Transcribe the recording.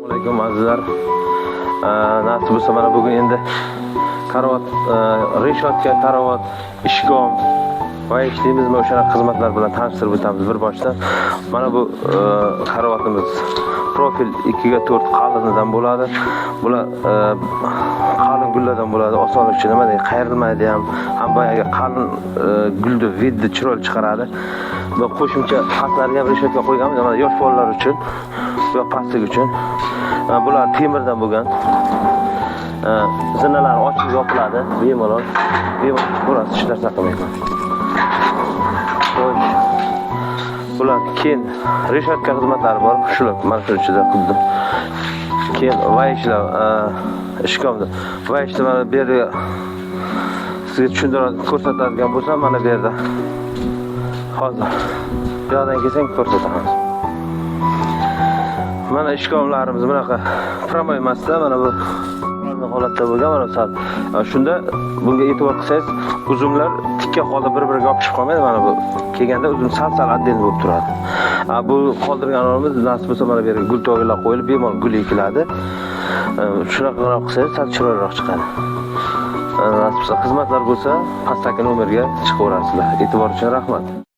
Assalomu alaykum azizlar. Nasib bo'lsa mana bugun endi karavot, reshotka, karavot, ishkom va ishlaymizmi o'sha xizmatlar bilan tanishtirib o'tamiz bir boshdan. Mana bu karavotimiz profil 2 ga 4 qalinidan bo'ladi. Bular qalin gullardan bo'ladi. Osonlikcha nima deydi, qayrilmaydi ham boyaga qalin gulni vidni chiroyli chiqaradi. Va qo'shimcha pastlarga ham reshotka qo'yganmiz, mana yosh bolalar uchun va pastlik uchun. Bular temirdan bo'lgan. Zinalar ochib yopiladi, bemalol. Burasi hech narsa qilmayman. Xo'sh. Bular keyin reshotka xizmatlari bor. Shular mana shu ichida qildim. Keyin vayishlar, ishkomda. Vayishni mana bu yerga sizga tushuntirib ko'rsatadigan bo'lsam, mana bu yerda. Hozir. Bu yoqdan kelsang ko'rsataman. Mana ishkomlarimiz bunaqa promoy emasda, mana bu holatda bo'lgan mana sal. Shunda bunga e'tibor qilsangiz, uzumlar tikka holda bir-biriga yopishib qolmaydi. Mana bu kelganda uzum sal adden bo'lib turadi. Bu qoldirganimiz nasib bo'lsa mana bu yerga gul to'g'rilab qo'yilib, bemalol gul ekiladi. Shunaqa qilsangiz sal chiroyliroq chiqadi. Nasib bo'lsa xizmatlar bo'lsa, pastdagi nomerga chiqaverasizlar. E'tibor uchun rahmat.